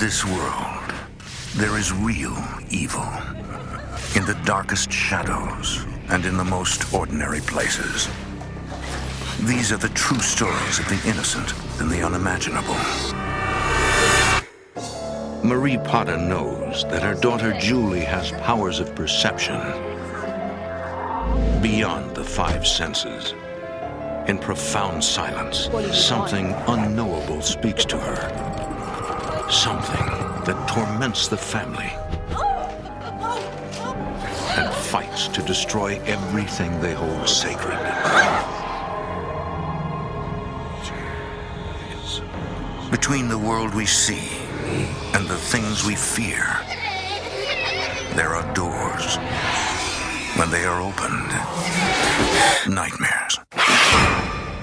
this world, there is real evil. In the darkest shadows and in the most ordinary places. These are the true stories of the innocent and the unimaginable. Marie Potter knows that her daughter Julie has powers of perception beyond the five senses. In profound silence, something unknowable speaks to her. Something that torments the family and fights to destroy everything they hold sacred. Between the world we see and the things we fear, there are doors. When they are opened, nightmares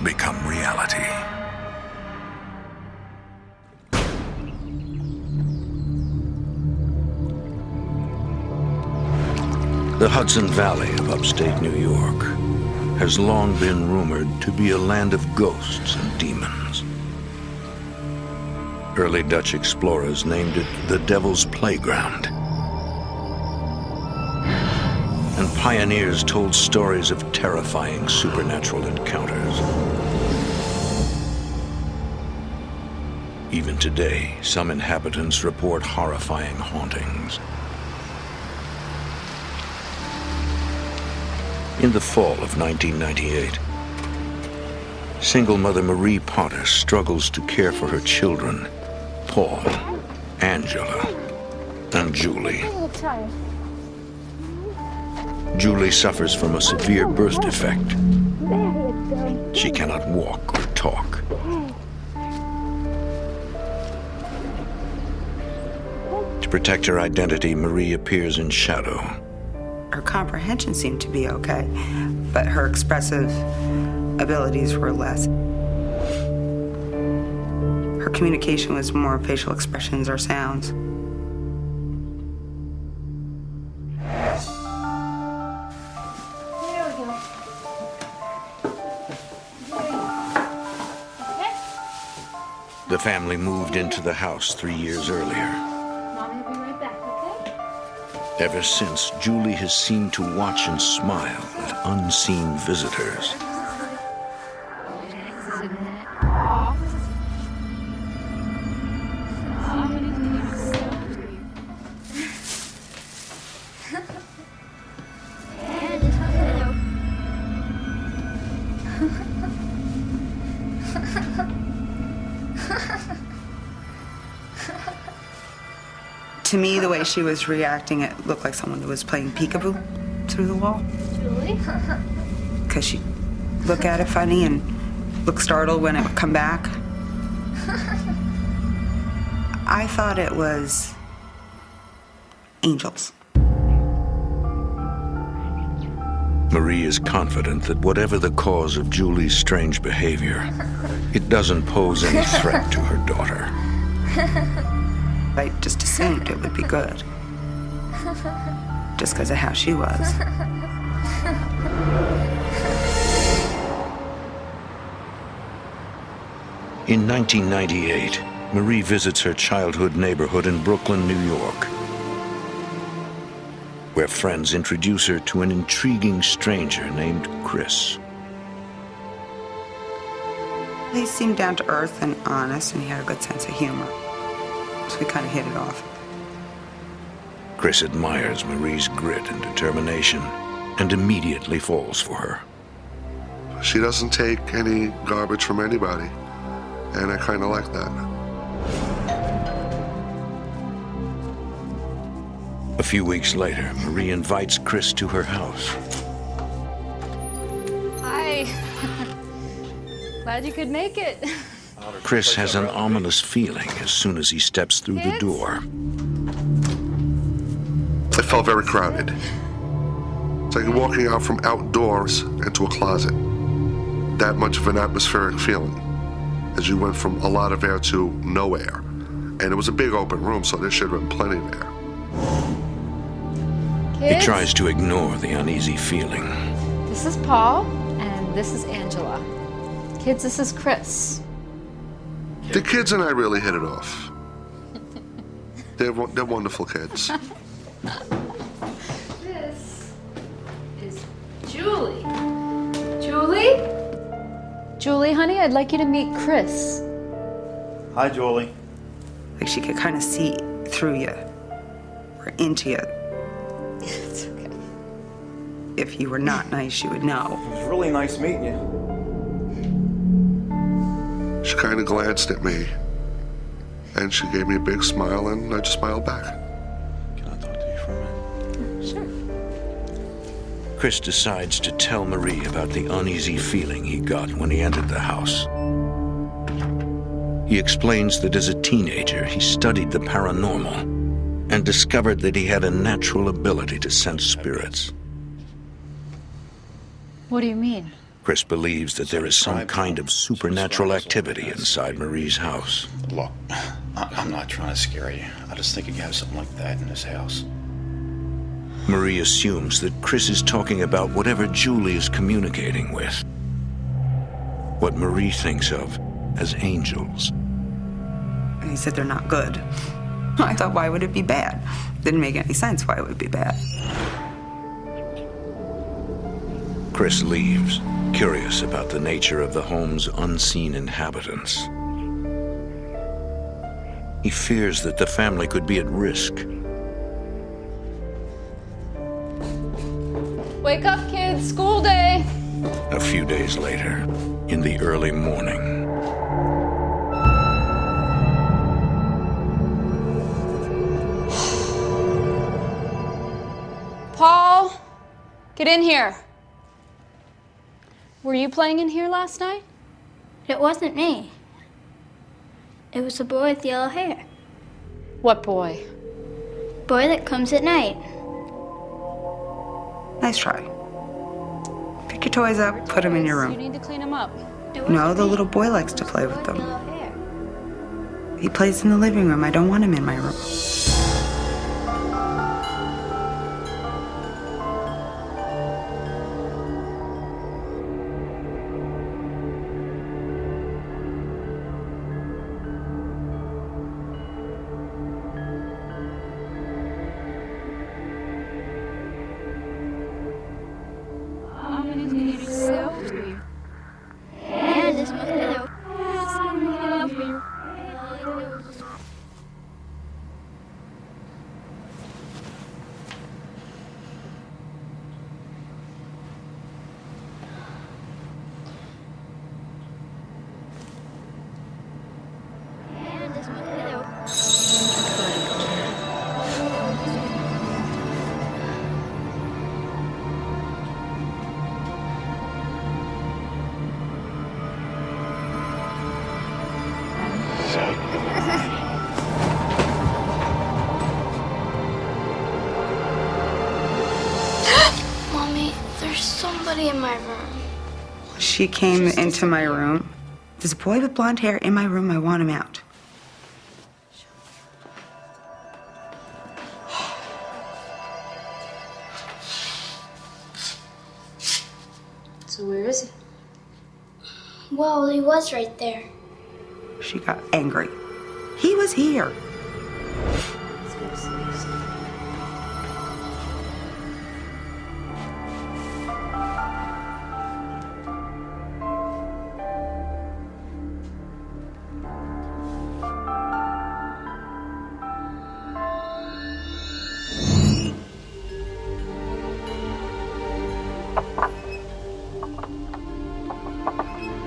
become reality. The Hudson Valley of upstate New York has long been rumored to be a land of ghosts and demons. Early Dutch explorers named it the Devil's Playground. And pioneers told stories of terrifying supernatural encounters. Even today, some inhabitants report horrifying hauntings. In the fall of 1998, single mother Marie Potter struggles to care for her children, Paul, Angela, and Julie. Julie suffers from a severe birth defect. She cannot walk or talk. To protect her identity, Marie appears in shadow. Her comprehension seemed to be okay, but her expressive abilities were less. Her communication was more facial expressions or sounds. The family moved into the house 3 years earlier. Mommy will be right back, okay? Ever since, Julie has seemed to watch and smile at unseen visitors. To me, the way she was reacting, it looked like someone who was playing peekaboo through the wall. Julie? Because she'd look at it funny and look startled when it would come back. I thought it was angels. Marie is confident that whatever the cause of Julie's strange behavior, it doesn't pose any threat to her daughter. I just assumed it would be good. Just because of how she was. In 1998, Marie visits her childhood neighborhood in Brooklyn, New York, where friends introduce her to an intriguing stranger named Chris. He seemed down to earth and honest, and he had a good sense of humor. So we kind of hit it off. Chris admires Marie's grit and determination and immediately falls for her. She doesn't take any garbage from anybody, and I kind of like that. A few weeks later, Marie invites Chris to her house. Hi. Glad you could make it. Chris has an ominous feeling as soon as he steps through the door. It felt very crowded. It's like walking out from outdoors into a closet. That much of an atmospheric feeling as you went from a lot of air to no air. And it was a big open room, so there should have been plenty there. He tries to ignore the uneasy feeling. This is Paul, and this is Angela. Kids, this is Chris. The kids and I really hit it off. They're wonderful kids. This is Julie. Julie? Julie, honey, I'd like you to meet Chris. Hi, Julie. Like she could kind of see through you or into you. It's okay. If you were not nice, she would know. It was really nice meeting you. She kind of glanced at me, and she gave me a big smile, and I just smiled back. Can I talk to you for a minute? Sure. Chris decides to tell Marie about the uneasy feeling he got when he entered the house. He explains that as a teenager, he studied the paranormal and discovered that he had a natural ability to sense spirits. What do you mean? Chris believes that there is some kind of supernatural activity inside Marie's house. Look, I'm not trying to scare you. I just think you have something like that in this house. Marie assumes that Chris is talking about whatever Julie is communicating with. What Marie thinks of as angels. And he said they're not good. I thought, why would it be bad? Didn't make any sense why it would be bad. Chris leaves, curious about the nature of the home's unseen inhabitants. He fears that the family could be at risk. Wake up, kids. School day. A few days later, in the early morning, Paul, get in here. Were you playing in here last night? It wasn't me. It was the boy with yellow hair. What boy? Boy that comes at night. Nice try. Pick your toys up, put them in your You room. need to clean them up. It wasn't No, the me. little boy likes to play with Boy with them. yellow hair. He plays in the living room. I don't want him in my room. And this must be the... And this must be the... Mommy, there's somebody in my room. She came into my room. There's a boy with blonde hair in my room. I want him out. So where is he? Well, he was right there. She got angry. He was here.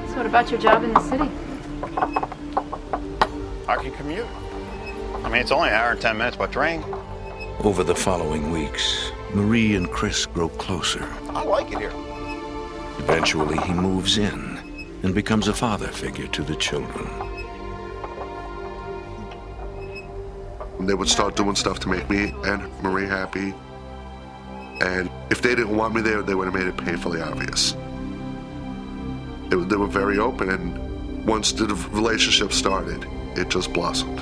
So what about your job in the city? I can commute. I mean, it's only an hour and 10 minutes by train. over the following weeks, Marie and Chris grow closer. I like it here. Eventually, he moves in and becomes a father figure to the children. They would start doing stuff to make me and Marie happy. And if they didn't want me there, they would have made it painfully obvious. They were very open, and once the relationship started, it just blossomed.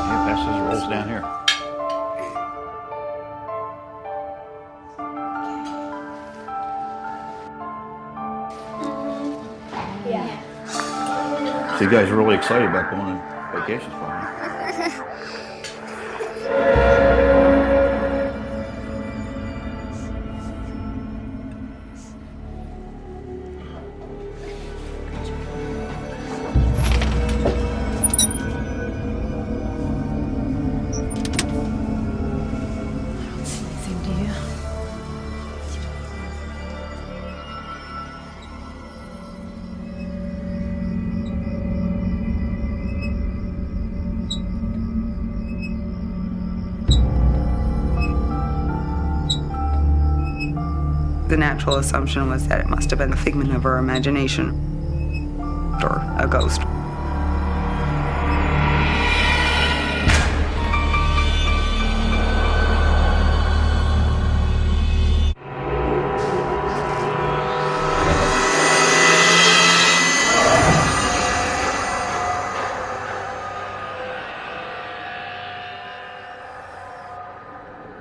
Yeah, pass those rolls down here. So you guys are really excited about going on vacations, probably. The natural assumption was that it must have been the figment of her imagination, or a ghost.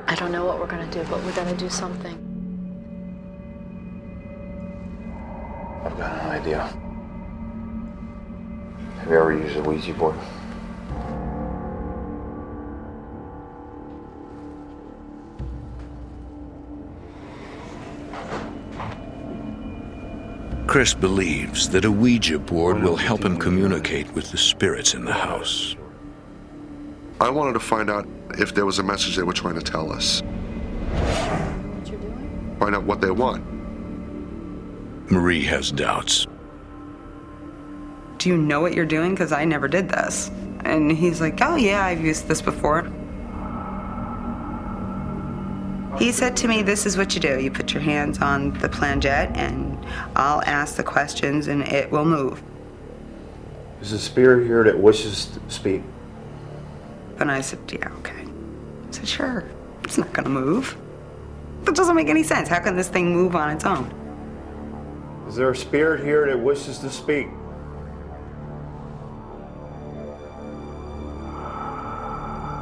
I don't know what we're gonna do, but we're gonna do something. I've got an idea. Have you ever used a Ouija board? Chris believes that a Ouija board will help him communicate with the spirits in the house. I wanted to find out if there was a message they were trying to tell us. What you're doing? Find out what they want. Marie has doubts. Do you know what you're doing? Because I never did this. And he's like, oh yeah, I've used this before. He said to me, this is what you do. You put your hands on the planchette and I'll ask the questions and it will move. Is a spirit here that wishes to speak? And I said, yeah, okay. I said, sure. It's not gonna move. That doesn't make any sense. How can this thing move on its own? Is there a spirit here that wishes to speak?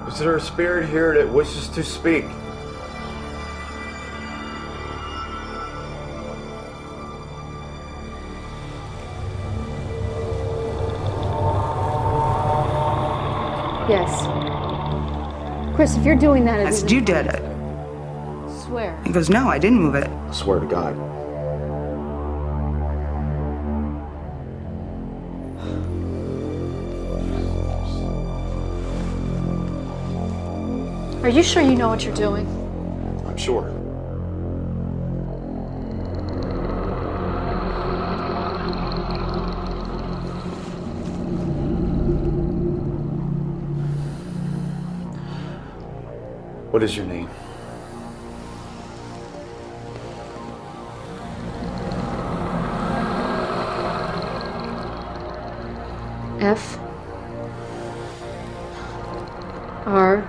Is there a spirit here that wishes to speak? Yes. Chris, if you're doing that, I said, you did it. Swear. He goes, no, I didn't move it. I swear to God. Are you sure you know what you're doing? I'm sure. What is your name? F R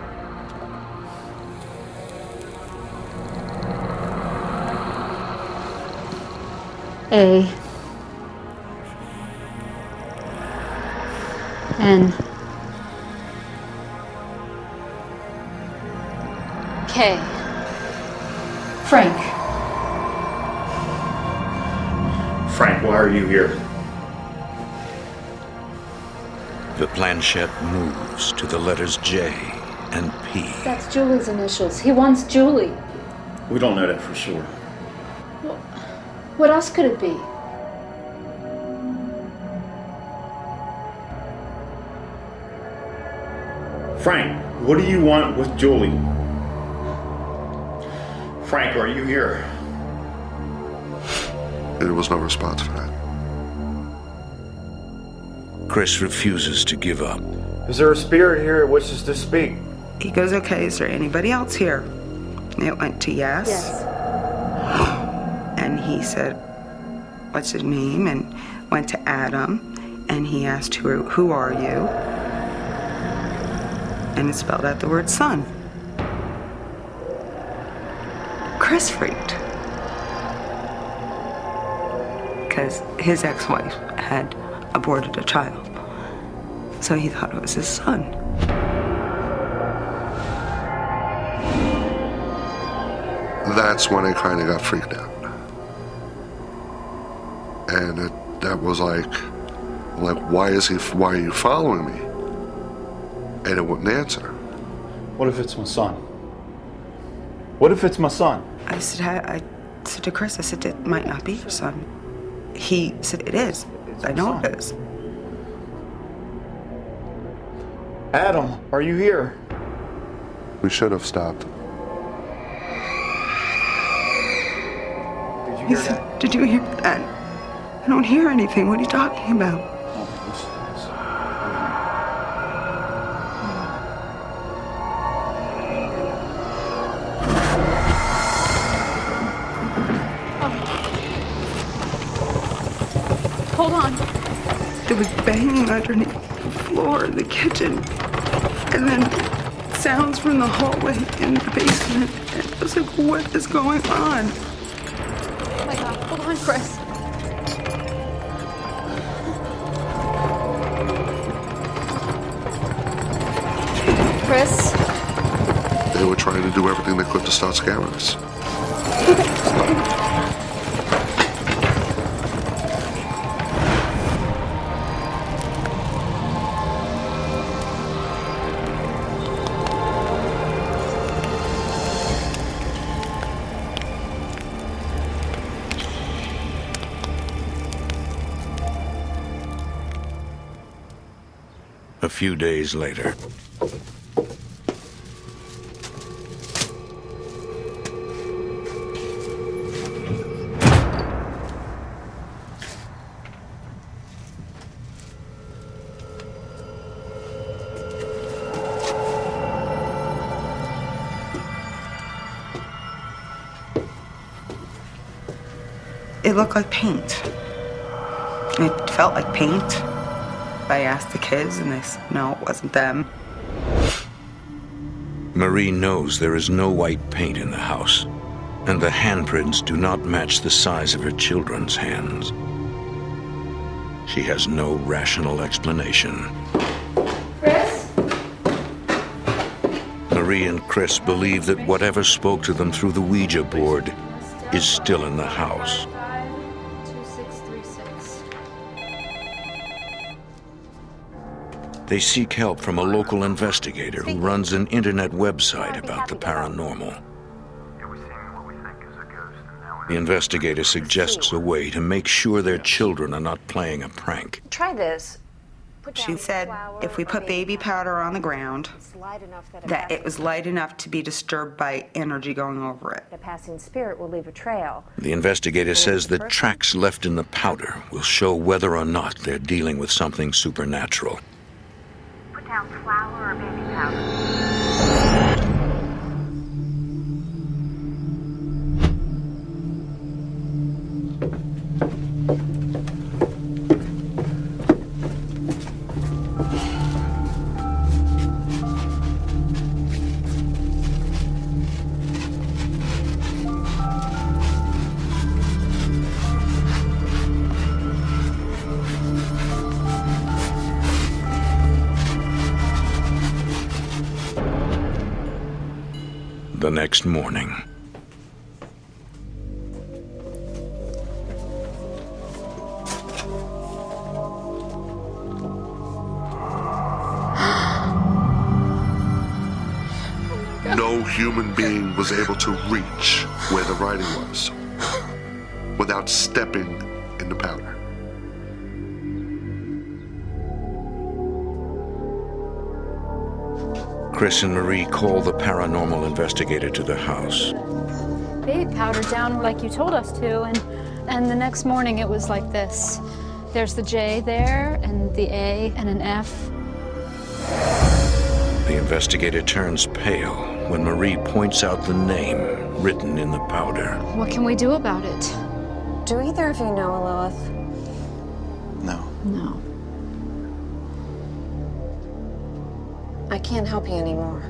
A N K. Frank. Frank, why are you here? The planchette moves to the letters J and P. That's Julie's initials. He wants Julie. We don't know that for sure. What else could it be? Frank, what do you want with Julie? Frank, are you here? There was no response for that. Chris refuses to give up. Is there a spirit here that wishes to speak? He goes, okay, is there anybody else here? And it went to yes. Yes. And he said, what's his name? And went to Adam. And he asked, who are you? And it spelled out the word son. Chris freaked. Because his ex-wife had aborted a child. So he thought it was his son. That's when I kind of got freaked out. And that was like Like, why are you following me? And it wouldn't answer. What if it's my son? What if it's my son? I said to Chris, I said, it might not be your son. He said, it is. I know it is. Adam, are you here? We should have stopped. Did you He hear said, that? did you hear that? I don't hear anything. What are you talking about? Oh, listen to this. Hold on. There was banging underneath the floor in the kitchen. And then sounds from the hallway in the basement. And I was like, what is going on? Oh my God. Hold on, Chris. Chris? They were trying to do everything they could to start scaring us. A few days later. It looked like paint. It felt like paint. I asked the kids and they said, no, it wasn't them. Marie knows there is no white paint in the house, and the handprints do not match the size of her children's hands. She has no rational explanation. Chris? Marie and Chris believe that whatever spoke to them through the Ouija board is still in the house. 2636. They seek help from a local investigator who runs an internet website about the paranormal. The investigator suggests a way to make sure their children are not playing a prank. Try this. She said if we put baby powder on the ground, that it was light enough to be disturbed by energy going over it. The passing spirit will leave a trail. The investigator says that tracks left in the powder will show whether or not they're dealing with something supernatural. Put down flour or baby powder. The next morning. No human being was able to reach where the writing was without stepping in the powder. Chris and Marie call the paranormal investigator to the house. Baby powder down like you told us to, and the next morning it was like this. There's the J there, and the A, and an F. The investigator turns pale when Marie points out the name written in the powder. What can we do about it? Do either of you know Lilith? No. No. I can't help you anymore.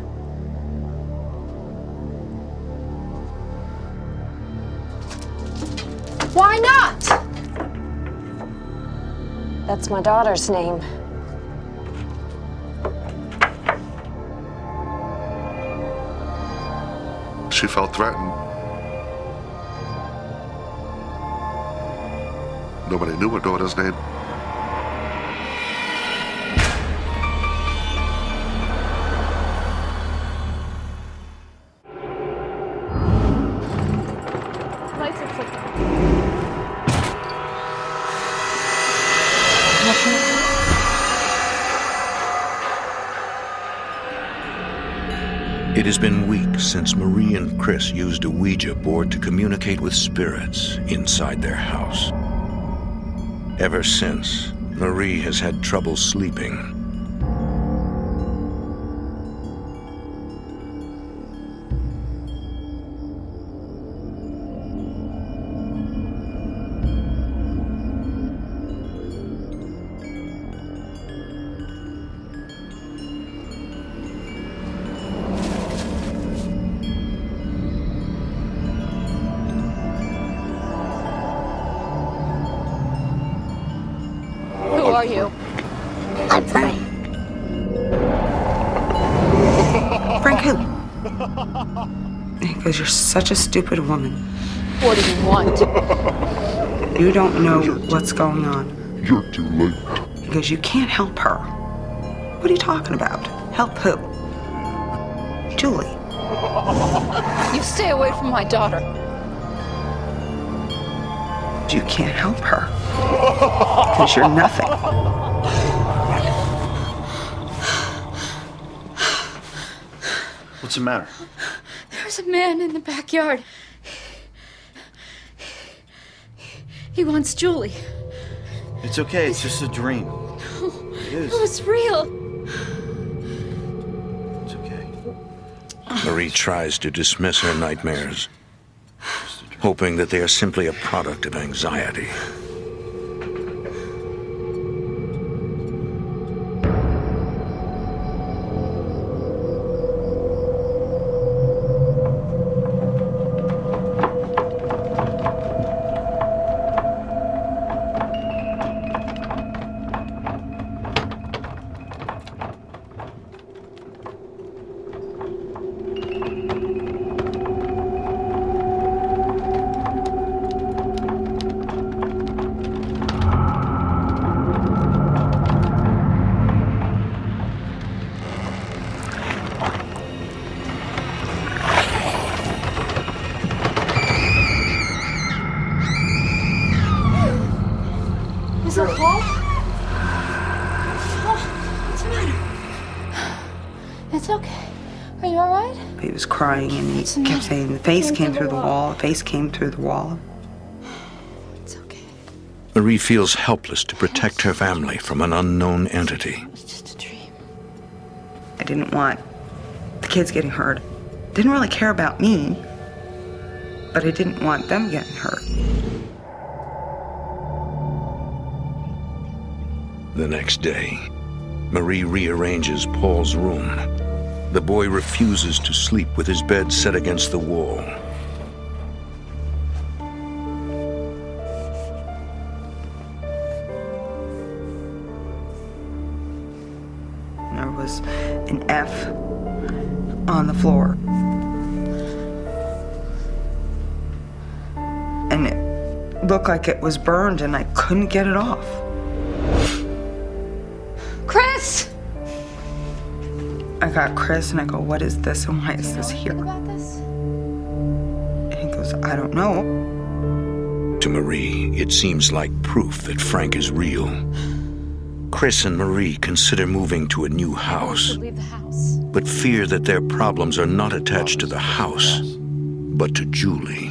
Why not? That's my daughter's name. She felt threatened. Nobody knew her daughter's name. It has been weeks since Marie and Chris used a Ouija board to communicate with spirits inside their house. Ever since, Marie has had trouble sleeping. Who are you? I'm Frank. Frank who? Because you're such a stupid woman. What do you want? You don't know what's going on. You're too late. Because you can't help her. What are you talking about? Help who? Julie. You stay away from my daughter. You can't help her. Because you're nothing. What's the matter? There's a man in the backyard. He wants Julie. It's okay. It's just a dream. It is. It was real. It's okay. Marie tries to dismiss her nightmares, hoping that they are simply a product of anxiety. Is that Paul? Paul, what's the matter? It's okay. Are you all right? He was crying and he kept saying the face came through the wall, the face came through the wall. It's okay. Marie feels helpless to protect her family from an unknown entity. It's just a dream. I didn't want the kids getting hurt. Didn't really care about me, but I didn't want them getting hurt. The next day, Marie rearranges Paul's room. The boy refuses to sleep with his bed set against the wall. There was an F on the floor. And it looked like it was burned and I couldn't get it off. Chris! I got Chris and I go, what is this and why is this here? About this? And he goes, I don't know. To Marie, it seems like proof that Frank is real. Chris and Marie consider moving to a new house, Leave the house. but fear that their problems are not attached to the house, but to Julie.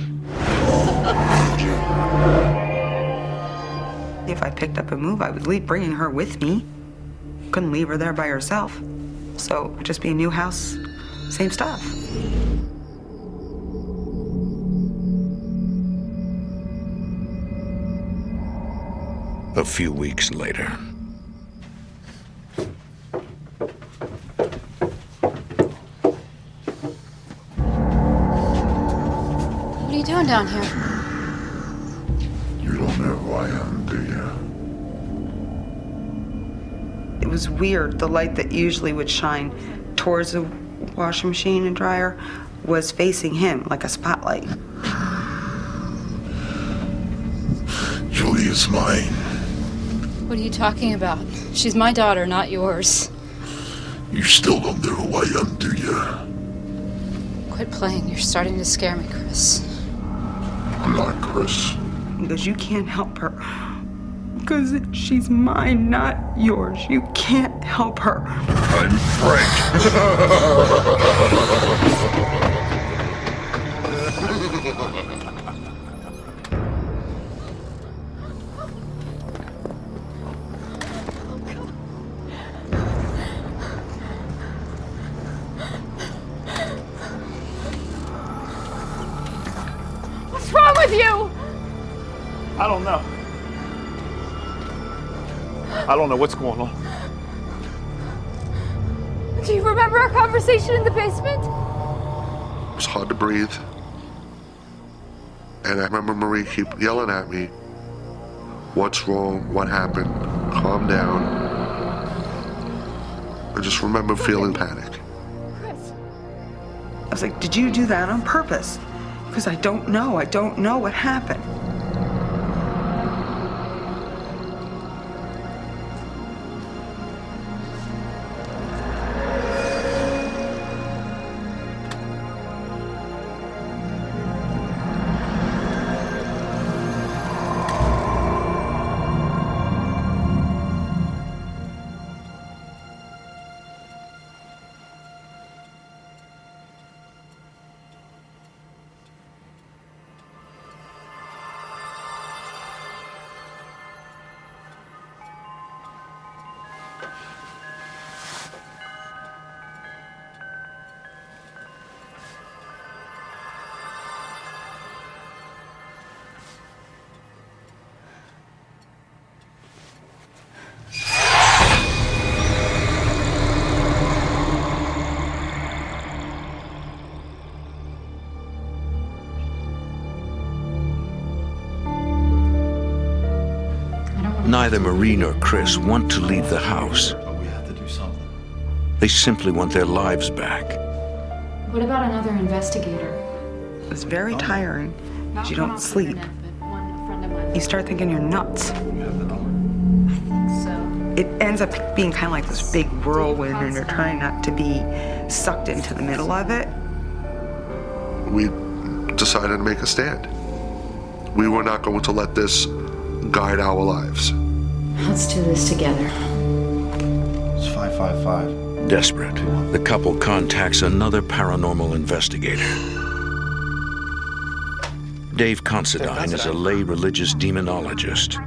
If I picked up and moved, I would leave bringing her with me. Couldn't leave her there by herself. So it'd just be a new house, same stuff. A few weeks later. What are you doing down here? You don't know who I am, do you? It was weird. The light that usually would shine towards the washing machine and dryer was facing him like a spotlight. Julie is mine. What are you talking about? She's my daughter, not yours. You still don't know who I am, do you? Quit playing. You're starting to scare me, Chris. I'm not Chris. Because you can't help her. Because she's mine, not yours. You can't help her. I'm Frank. I don't know. I don't know what's going on. Do you remember our conversation in the basement? It was hard to breathe. And I remember Marie keep yelling at me, "What's wrong? What happened? Calm down." I just remember feeling panic. I was like, did you do that on purpose? Because I don't know. I don't know what happened. Neither Marie nor Chris want to leave the house. But we have to do something. They simply want their lives back. What about another investigator? It's very tiring because you don't sleep. You start thinking you're nuts. So. It ends up being kind of like this big whirlwind, and you're trying not to be sucked into the middle of it. We decided to make a stand. We were not going to let this guide our lives. Let's do this together. It's 555. Desperate, the couple contacts another paranormal investigator. Dave Considine is a lay religious demonologist.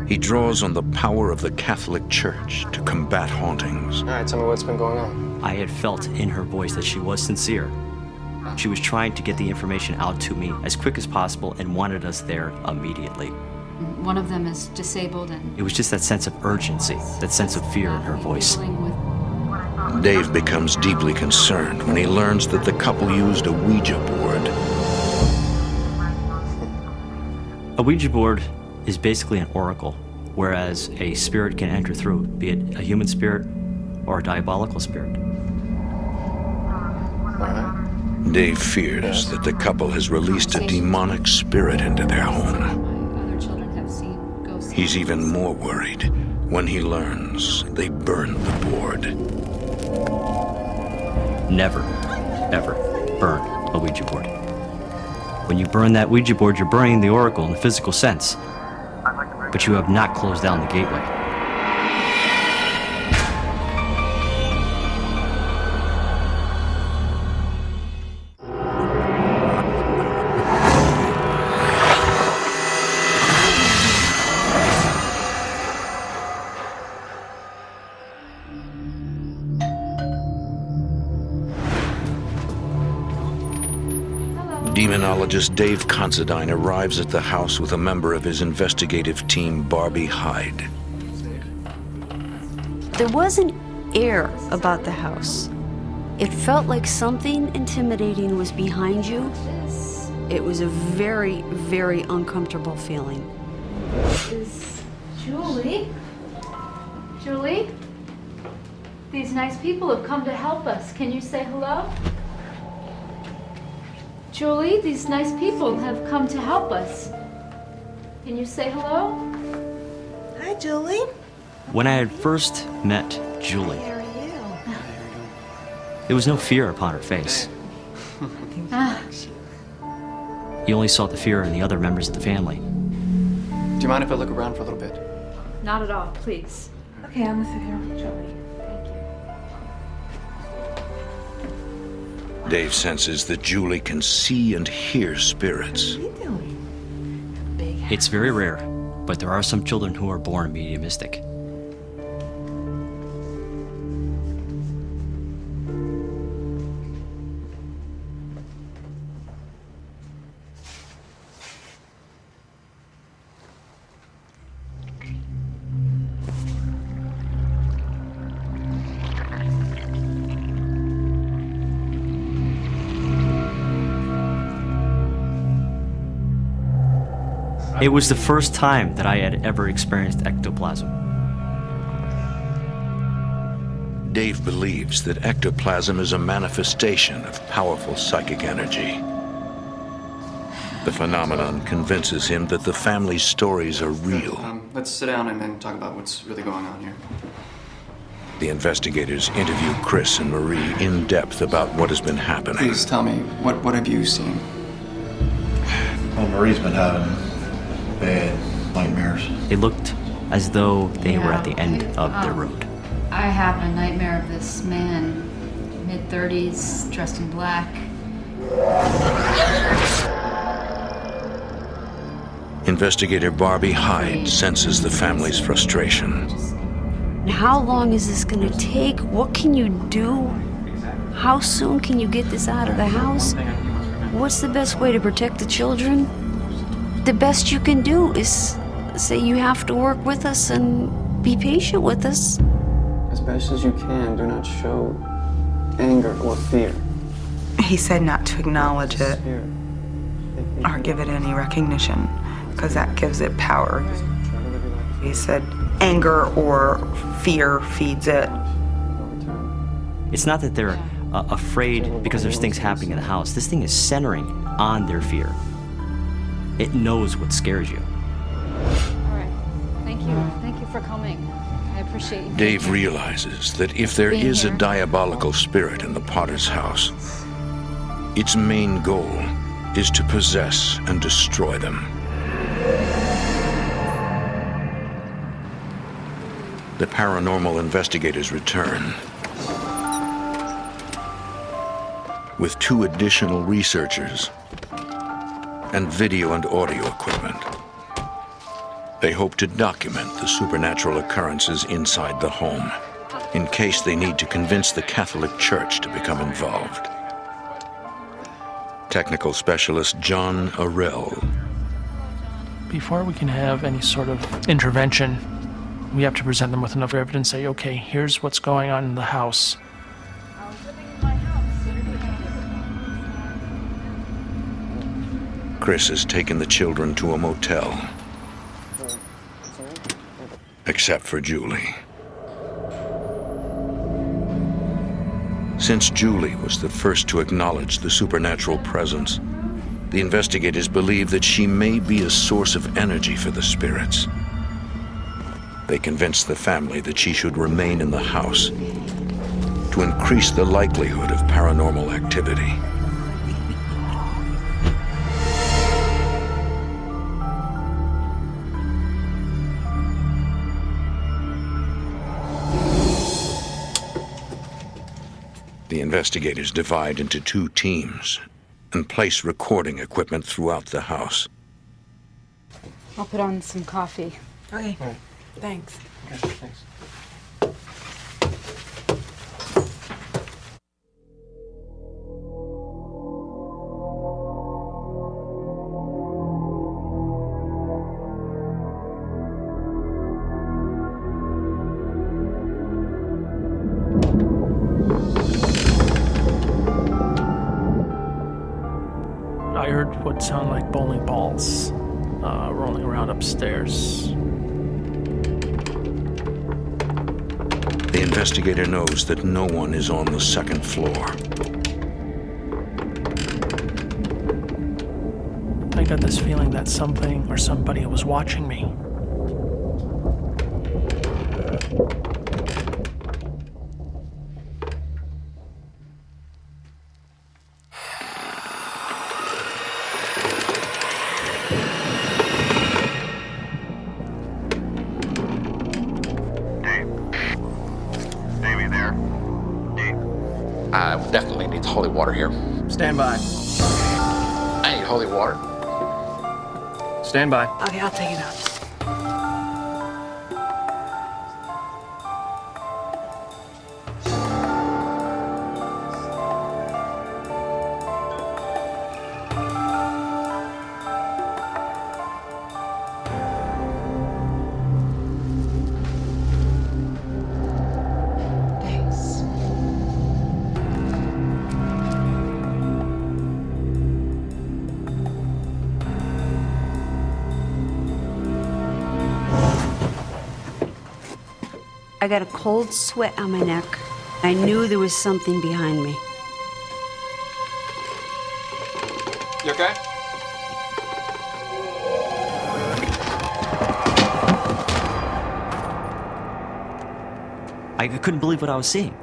He draws on the power of the Catholic Church to combat hauntings. All right, tell me what's been going on. I had felt in her voice that she was sincere. She was trying to get the information out to me as quick as possible and wanted us there immediately. One of them is disabled and... It was just that sense of urgency, that sense of fear in her voice. Dave becomes deeply concerned when he learns that the couple used a Ouija board. A Ouija board is basically an oracle, whereas a spirit can enter through, be it a human spirit or a diabolical spirit. Dave fears that the couple has released a demonic spirit into their home. He's even more worried when he learns they burned the board. Never, ever burn a Ouija board. When you burn that Ouija board, you're burning the oracle in the physical sense, but you have not closed down the gateway. Demonologist Dave Considine arrives at the house with a member of his investigative team, Barbie Hyde. There was an air about the house. It felt like something intimidating was behind you. It was a very, very uncomfortable feeling. Is Julie? Julie? These nice people have come to help us. Can you say hello? Julie, these nice people have come to help us. Can you say hello? Hi, Julie. When I had first met Julie, How are you? there was no fear upon her face. You only saw the fear in the other members of the family. Do you mind if I look around for a little bit? Not at all, please. Okay, I'm with you, Julie. Dave senses that Julie can see and hear spirits. What are you doing? It's very rare, but there are some children who are born mediumistic. It was the first time that I had ever experienced ectoplasm. Dave believes that ectoplasm is a manifestation of powerful psychic energy. The phenomenon convinces him that the family's stories are real. Let's sit down and then talk about what's really going on here. The investigators interview Chris and Marie in depth about what has been happening. Please tell me, what have you seen? Well, Marie's been having bad nightmares. It looked as though they were at the end of their road. I have a nightmare of this man, mid-30s, dressed in black. Investigator Barbie Hyde senses the family's frustration. How long is this gonna take? What can you do? How soon can you get this out of the house? What's the best way to protect the children? The best you can do is say you have to work with us and be patient with us. As best as you can, do not show anger or fear. He said not to acknowledge it or give it any recognition, because that gives it power. He said anger or fear feeds it. It's not that they're afraid because there's things happening in the house. This thing is centering on their fear. It knows what scares you. All right. Thank you. Thank you for coming. I appreciate you. Dave realizes that if there Being is a here. diabolical spirit in the Potter's house, its main goal is to possess and destroy them. The paranormal investigators return with 2 additional researchers and video and audio equipment. They hope to document the supernatural occurrences inside the home in case they need to convince the Catholic Church to become involved. Technical specialist John Arell. Before we can have any sort of intervention, we have to present them with enough evidence, say, okay, here's what's going on in the house. Chris has taken the children to a motel, except for Julie. Since Julie was the first to acknowledge the supernatural presence, the investigators believe that she may be a source of energy for the spirits. They convince the family that she should remain in the house to increase the likelihood of paranormal activity. The investigators divide into 2 teams and place recording equipment throughout the house. I'll put on some coffee. Okay. Thanks. Okay, thanks. I heard what sounded like bowling balls rolling around upstairs. The investigator knows that no one is on the 2nd floor. I got this feeling that something or somebody was watching me. Definitely needs holy water here. Stand by. I need holy water. Stand by. Okay, I'll take it out. I got a cold sweat on my neck. I knew there was something behind me. You okay? I couldn't believe what I was seeing.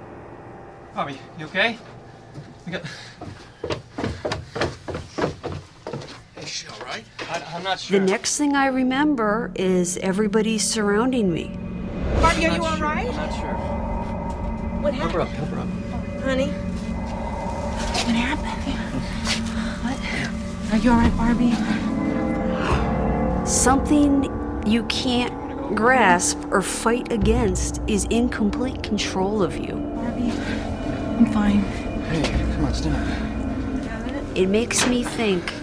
Bobby, you okay? You got... Is she all right? I'm not sure. The next thing I remember is everybody surrounding me. Barbie, are you all right? I'm not sure. What Help happened? her up. Honey? What happened? What? Are you all right, Barbie? Something you can't grasp or fight against is in complete control of you. Barbie, I'm fine. Hey, come on, stand up. It makes me think,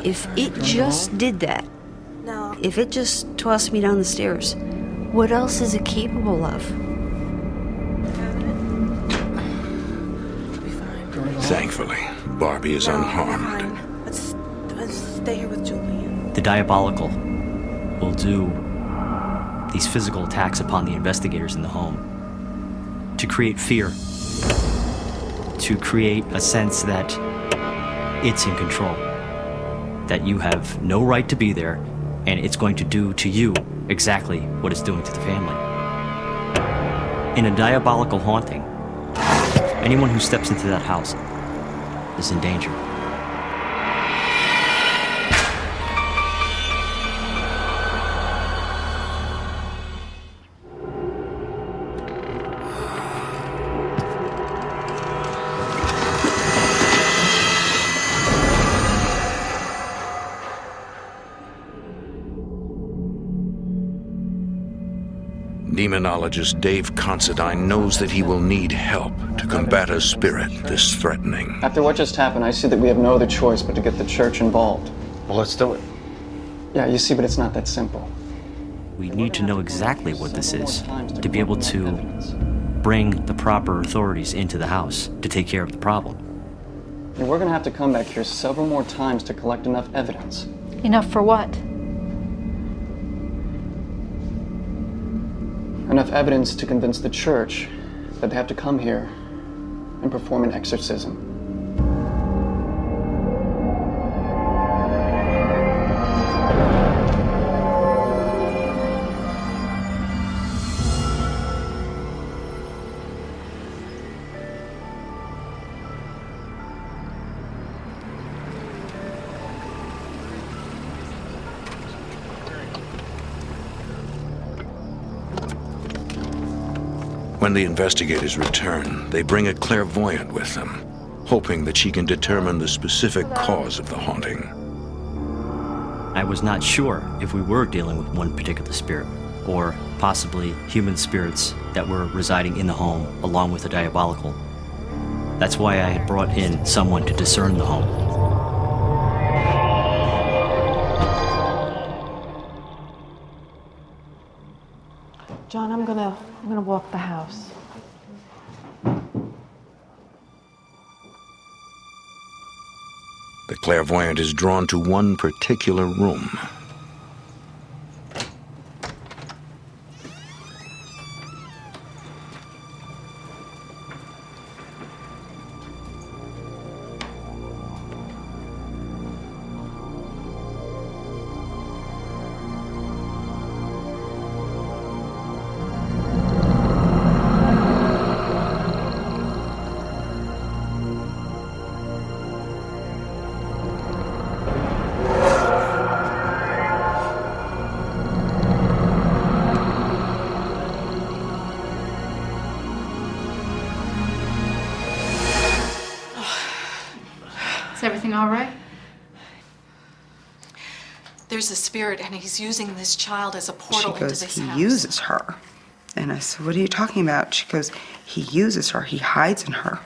if it just did that, No. if it just tossed me down the stairs, what else is it capable of? Thankfully, Barbie is unharmed. Fine. Let's stay here with Julian. The Diabolical will do these physical attacks upon the investigators in the home to create fear, to create a sense that it's in control, that you have no right to be there, and it's going to do to you exactly what it's doing to the family. In a diabolical haunting, anyone who steps into that house is in danger. Demonologist Dave Considine knows that he will need help to combat a spirit this threatening. After what just happened, I see that we have no other choice but to get the church involved. Well, let's do it. Yeah, you see, but it's not that simple. We need to know exactly what this is to be able to bring the proper authorities into the house to take care of the problem. And we're gonna have to come back here several more times to collect enough evidence. Enough for what? Enough evidence to convince the church that they have to come here and perform an exorcism. When the investigators return, they bring a clairvoyant with them, hoping that she can determine the specific cause of the haunting. I was not sure if we were dealing with one particular spirit, or possibly human spirits that were residing in the home along with the diabolical. That's why I had brought in someone to discern the home. John, I'm gonna walk the house. The clairvoyant is drawn to one particular room. Is everything all right? There's a spirit, and he's using this child as a portal into this He house. uses her. And I said, what are you talking about? She goes, he uses her. He hides in her.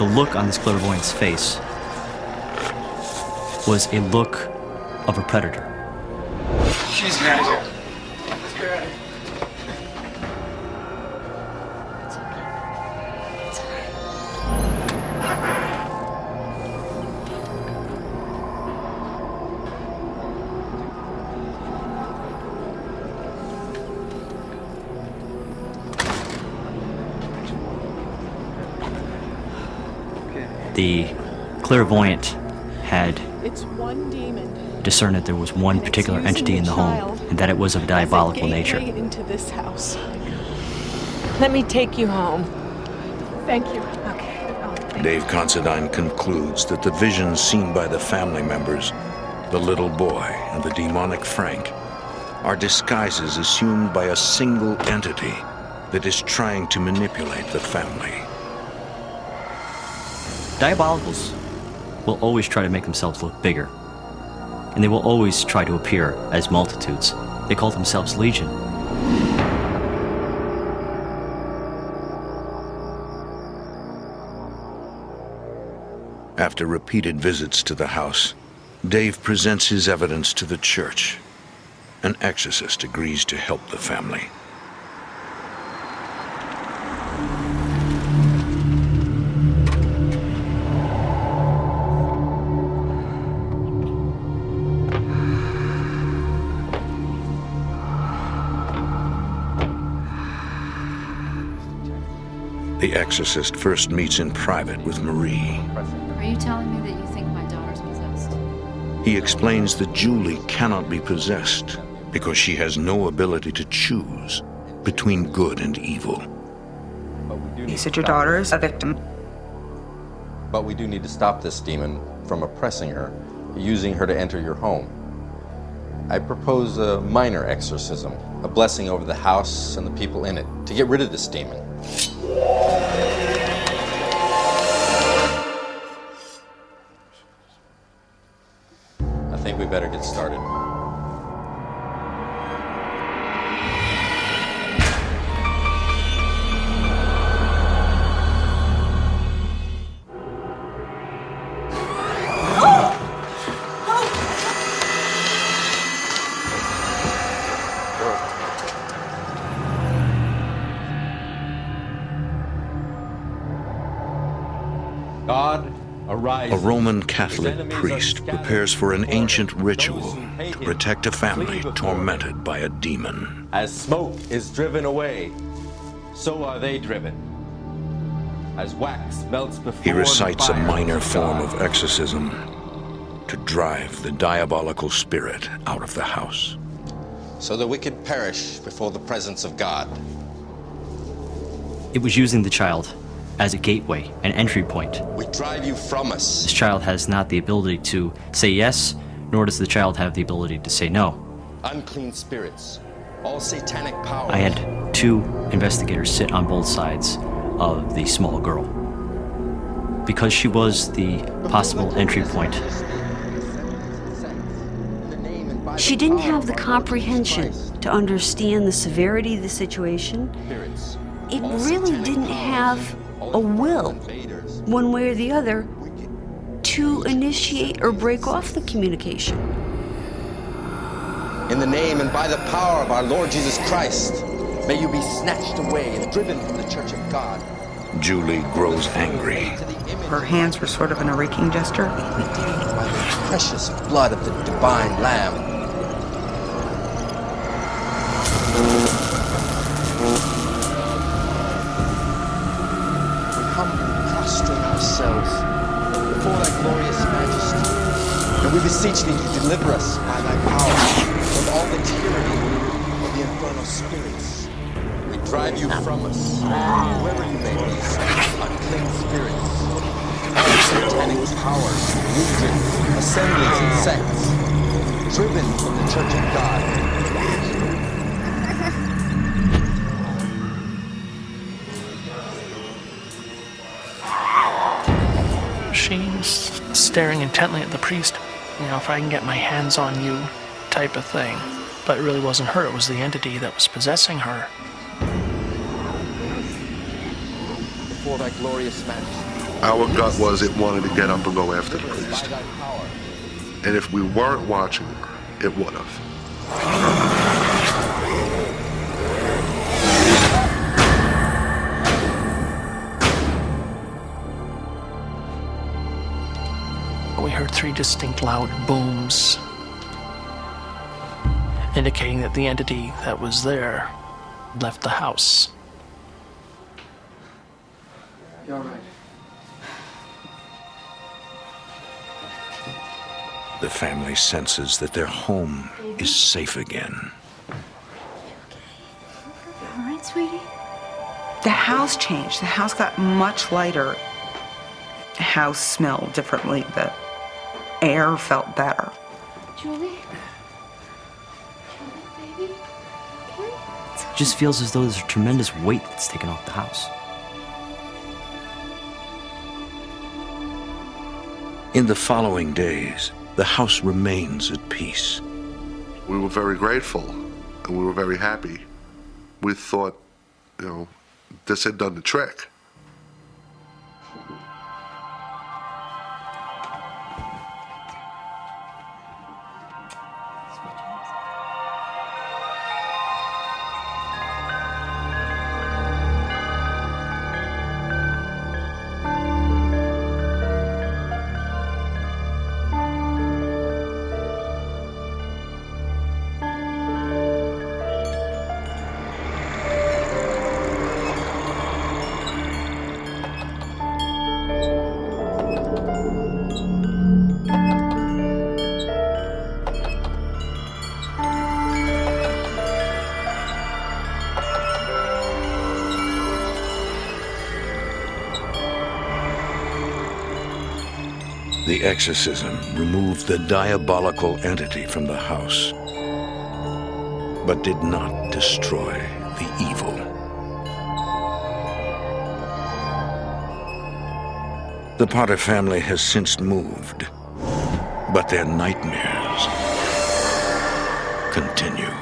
look on this clairvoyant's face was a look of a predator. She's out of here. Let's get out of here. The clairvoyant had It's one demon. discerned that there was one particular entity in the home, and that it was of a diabolical nature. Into this house. Let me take you home. Thank you. Dave Considine concludes that the visions seen by the family members, the little boy and the demonic Frank, are disguises assumed by a single entity that is trying to manipulate the family. Diabolicals will always try to make themselves look bigger, and they will always try to appear as multitudes. They call themselves Legion. After repeated visits to the house, Dave presents his evidence to the church. An exorcist agrees to help the family. The exorcist first meets in private with Marie. Are you telling me that you think my daughter's possessed? He explains that Julie cannot be possessed because she has no ability to choose between good and evil. He said your daughter is a victim. But we do need to stop this demon from oppressing her, using her to enter your home. I propose a minor exorcism, a blessing over the house and the people in it, to get rid of this demon. I think we better get started. God, arise. A Roman Catholic priest prepares for an ancient ritual to protect a family tormented by a demon. As smoke is driven away, so are they driven. As wax melts before He recites the a fire minor of form God. of exorcism to drive the diabolical spirit out of the house. So the wicked perish before the presence of God. It was using the child as a gateway, an entry point. We drive you from us. This child has not the ability to say yes, nor does the child have the ability to say no. Unclean spirits, all satanic powers. I had two investigators sit on both sides of the small girl. Because she was the possible entry point. She didn't have the comprehension to understand the severity of the situation. It really didn't have a will, one way or the other, to initiate or break off the communication. In the name and by the power of our Lord Jesus Christ, may you be snatched away and driven from the church of God. Julie grows angry. Her hands were sort of in a raking gesture. By the precious blood of the divine Lamb. Prostrate ourselves before thy glorious majesty, and we beseech thee to deliver us by thy power from all the tyranny of the infernal spirits. We drive you from us, whoever you may be, unclean spirits, all satanic powers, legions, assemblies, and sects, driven from the church of God. She's staring intently at the priest. You know, if I can get my hands on you type of thing. But it really wasn't her, it was the entity that was possessing her. Before thy glorious majesty. Our gut was it wanted to get up and go after the priest. And if we weren't watching her, it would have. We heard 3 distinct loud booms, indicating that the entity that was there left the house. You're all right. The family senses that their home is safe again. All right, sweetie? The house changed. The house got much lighter. The house smelled differently. The air felt better. Julie? Baby? It just feels as though there's a tremendous weight that's taken off the house. In the following days, the house remains at peace. We were very grateful and we were very happy. We thought, this had done the trick. The exorcism removed the diabolical entity from the house, but did not destroy the evil. The Potter family has since moved, but their nightmares continue.